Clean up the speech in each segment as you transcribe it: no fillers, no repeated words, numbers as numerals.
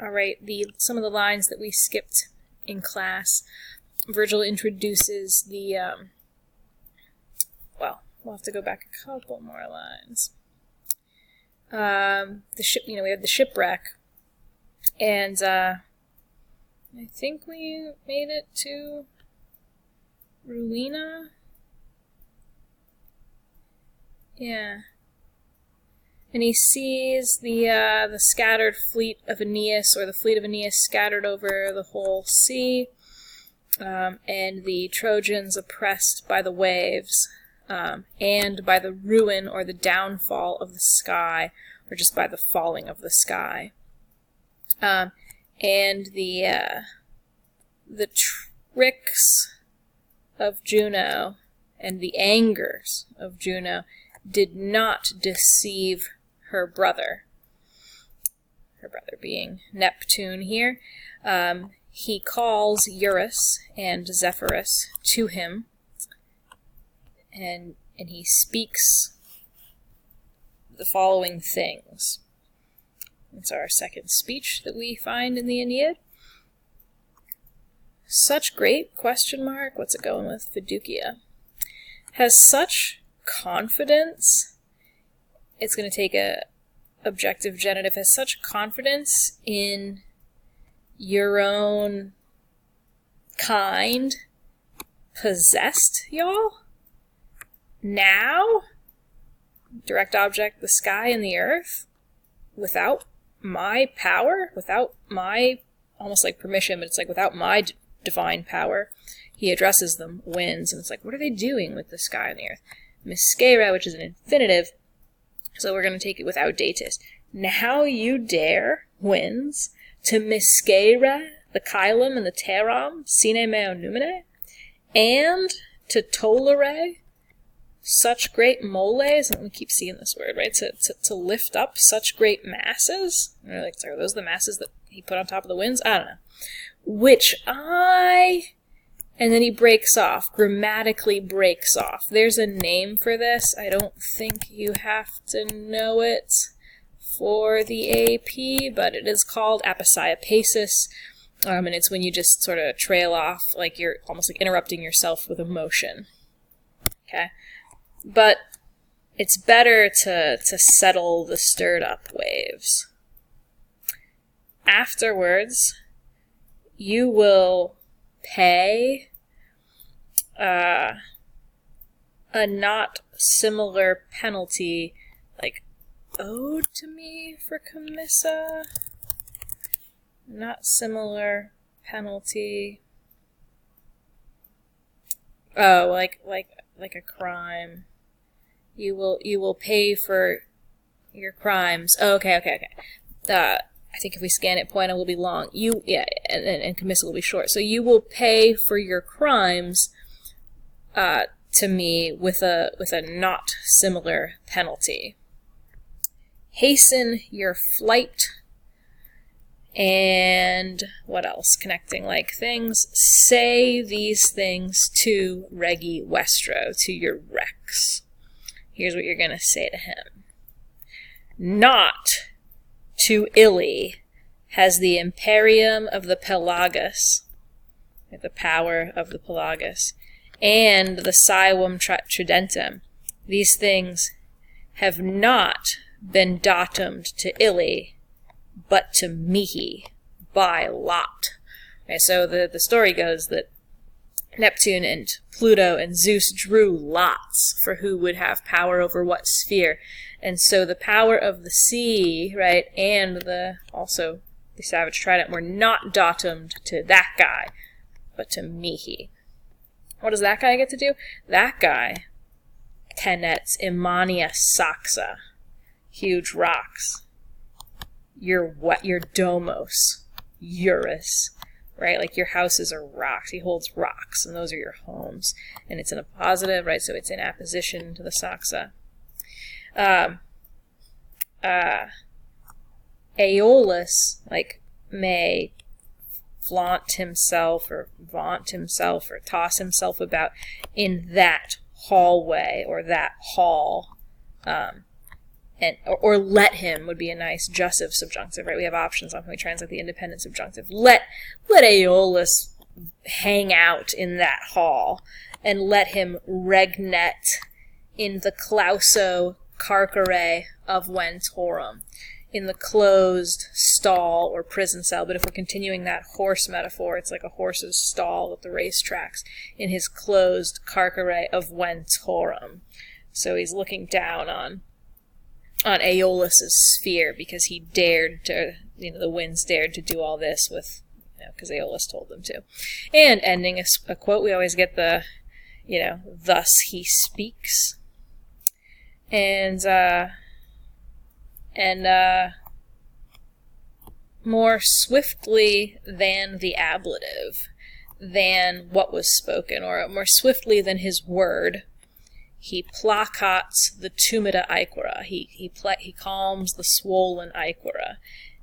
All right, some of the lines that we skipped in class. Virgil introduces the, well, we'll have to go back a couple more lines. The ship, we have the shipwreck, and I think we made it to Ruina. Yeah. And he sees the scattered fleet of Aeneas, or the fleet of Aeneas scattered over the whole sea, and the Trojans oppressed by the waves, and by the ruin or the downfall of the sky, or just by the falling of the sky. And the tricks of Juno and the angers of Juno did not deceive her brother being Neptune here. He calls Eurus and Zephyrus to him, and he speaks the following things. It's our second speech that we find in the Aeneid. Such great, question mark, what's it going with, Fiducia, has such confidence, it's going to take a objective genitive, has such confidence in your own kind, possessed y'all? Now, direct object, the sky and the earth, without my power, without my, almost like permission, but it's like without my divine power, he addresses them, winds, and it's like, what are they doing with the sky and the earth? Miscera, which is an infinitive, so we're going to take it without datus. Now you dare, winds, to miscera the chylum and the teram, sine meo numine, and to tolerate such great moles, and we keep seeing this word, right? To lift up such great masses. And we're like, are those the masses that he put on top of the winds? I don't know. Which and then he breaks off, grammatically breaks off. There's a name for this. I don't think you have to know it for the AP, but it is called aposiopesis, and it's when you just sort of trail off, like you're almost like interrupting yourself with emotion. Okay? But it's better to settle the stirred up waves. Afterwards, you will pay a not similar penalty, like owed to me for commissa. Not similar penalty. Oh, like a crime. You will pay for your crimes. Oh, okay. I think if we scan it, poina will be long. And commissa will be short. So you will pay for your crimes to me with a not similar penalty. Hasten your flight. And what else? Connecting like things. Say these things to Regi Westro, to your Rex. Here's what you're going to say to him. Not to Illy has the imperium of the Pelagus, the power of the Pelagus, and the Saiwum Tridentum. These things have not been datumed to Illy, but to Mihi, by lot. Okay, so the story goes that Neptune and Pluto and Zeus drew lots for who would have power over what sphere. And so the power of the sea, right, and also the Savage Trident were not datumed to that guy, but to Mihi. What does that guy get to do? That guy tenets Imania Saxa, huge rocks. Your domos, Eurus, right? Like your houses are rocks. He holds rocks, and those are your homes. And it's in a positive, right? So it's in apposition to the Saxa. Aeolus, like, may flaunt himself or vaunt himself or toss himself about in that hallway or that hall. and or let him would be a nice jussive subjunctive, right? We have options on how we translate the independent subjunctive. Let Aeolus hang out in that hall, and let him regnet in the clauso carcere of ventorum, in the closed stall or prison cell. But if we're continuing that horse metaphor, it's like a horse's stall at the racetracks, in his closed carcere of ventorum. So he's looking down on Aeolus's sphere because he dared to, the winds dared to do all this with, because Aeolus told them to. And ending a quote, we always get the, thus he speaks. And more swiftly than the ablative, than what was spoken, or more swiftly than his word, he placats the tumida aequora. He calms the swollen aequora.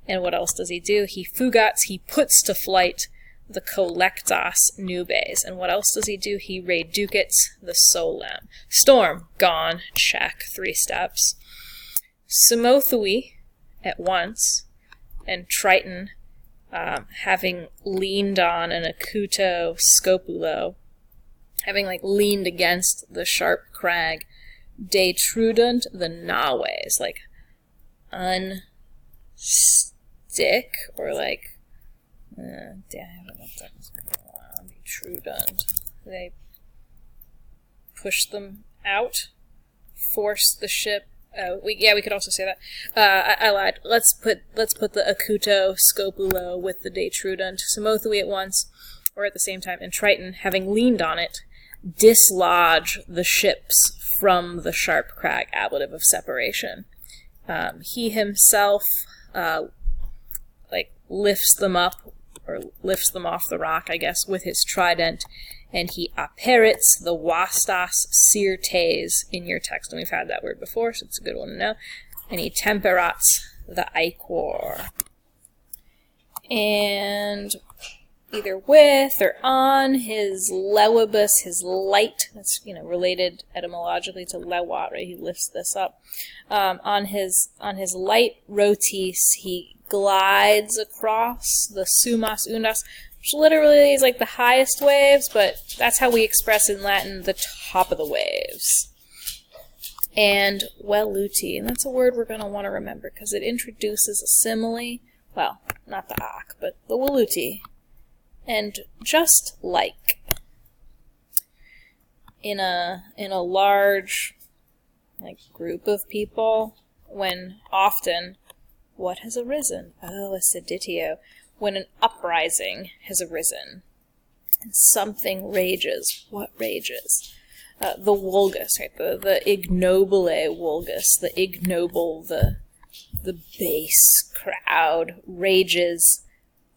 And what else does he do? He fugats, he puts to flight the collectas nubes. And what else does he do? He reducets the solem. Storm, gone, check, 3 steps. Simothui, at once, and Triton, having leaned on an acuto scopulo, having leaned against the sharp crag, detrudunt the naves, unstick, or detrudent. They push them out, force the ship. We could also say that. I lied. Let's put the acuto scopulo with the detrudent. Simothui at once, or at the same time, and Triton, having leaned on it, dislodge the ships from the sharp crag, ablative of separation. He himself lifts them up, or lifts them off the rock, I guess, with his trident, and he aperits the vastas syrtes in your text. And we've had that word before, so it's a good one to know. And he temperats the aequor. And either with or on his lewibus, his light, that's related etymologically to lewat, right? He lifts this up. On his light rotis, he glides across the sumas undas, which literally is the highest waves, but that's how we express in Latin the top of the waves. And veluti, and that's a word we're going to want to remember because it introduces a simile, well, not the ak, but the veluti. And just like in a large group of people, when often what has arisen? Oh, a seditio. When an uprising has arisen and something rages. What rages? The vulgus, right? The ignobile vulgus, the ignoble, the base crowd rages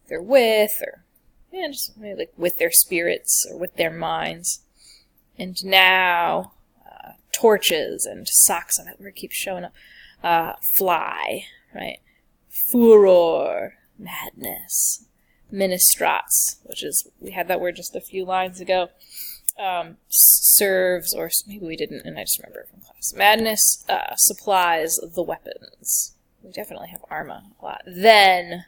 therewith, or just maybe with their spirits or with their minds. And now torches and socks, that word keeps showing up, fly, right? Furor, madness. Ministrats, which is, we had that word just a few lines ago, serves, or maybe we didn't, and I just remember it from class. Madness supplies the weapons. We definitely have arma a lot. Then,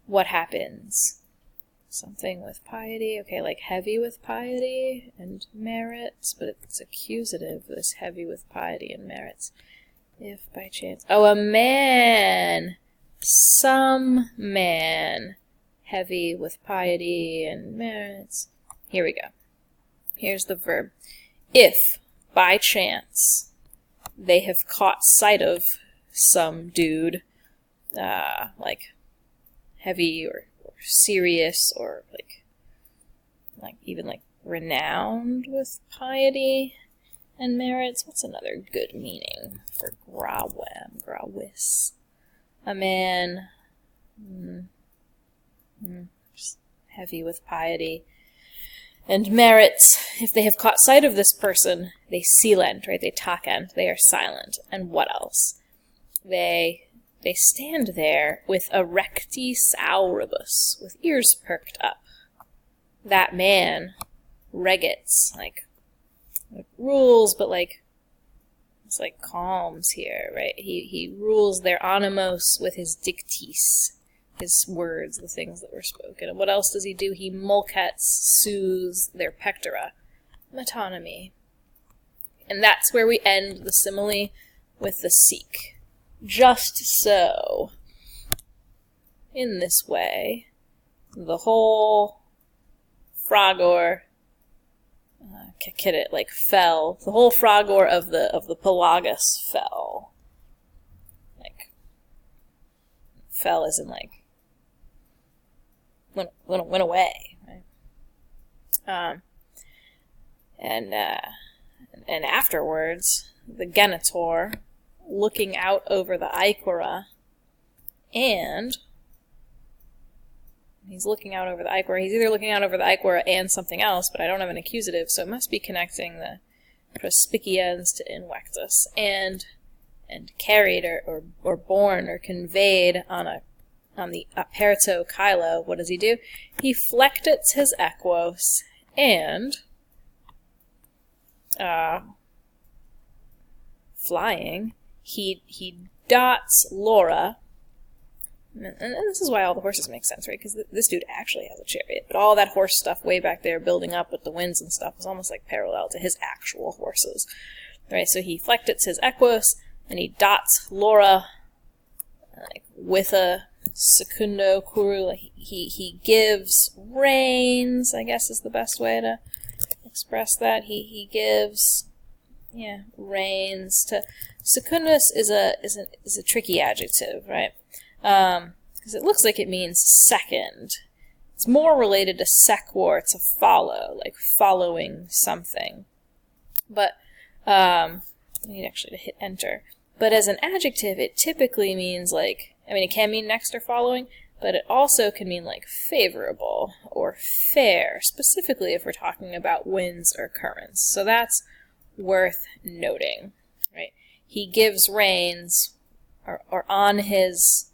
what happens? Something with piety, okay, heavy with piety and merits, but it's accusative, this heavy with piety and merits. If by chance, a man, some man, heavy with piety and merits. Here we go. Here's the verb. If, by chance, they have caught sight of some dude, heavy or serious, or even renowned with piety and merits. What's another good meaning for grawis? A man, just heavy with piety and merits. If they have caught sight of this person, they silent, right? They takend, they are silent. And what else? They stand there with erecti sauribus, with ears perked up. That man regets, rules, but It's like calms here, right? He rules their animos with his dictis, his words, the things that were spoken. And what else does he do? He mulcets, soothes their pectora, metonymy. And that's where we end the simile with the seek. Just so, in this way, the whole fragor, like fell. The whole fragor of the Pelagus fell. Like, fell as in like went away, right? And afterwards, the genitor, looking out over the Iquora, and he's looking out over the Iquora. He's either looking out over the Iquora and something else, but I don't have an accusative, so it must be connecting the prospiciens to invectus, and carried or borne or conveyed on the aperto chylo. What does he do? He flectits his equos and flying, he dots Laura, and this is why all the horses make sense, right? Because this dude actually has a chariot, but all that horse stuff way back there building up with the winds and stuff is almost like parallel to his actual horses, right? So he flectits his equus, and he dots Laura like, with a secundo curu. He gives reins, I guess is the best way to express that. He gives, reins to. Secundus is a tricky adjective, right? Because it looks like it means second. It's more related to sequor, to follow, like following something. But I need actually to hit enter. But as an adjective, it typically means like, it can mean next or following, but it also can mean like favorable or fair, specifically if we're talking about winds or currents. So that's worth noting, right? He gives reins, or on his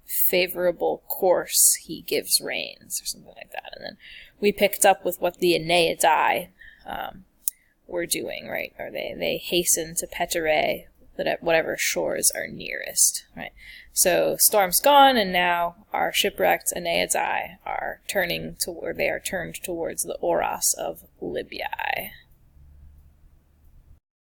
favorable course, he gives reins, or something like that. And then we picked up with what the Aeneadae were doing, right? Or they hasten to Peterae, at whatever shores are nearest, right? So storm's gone, and now our shipwrecked Aeneadae are turned towards the Oros of Libyae.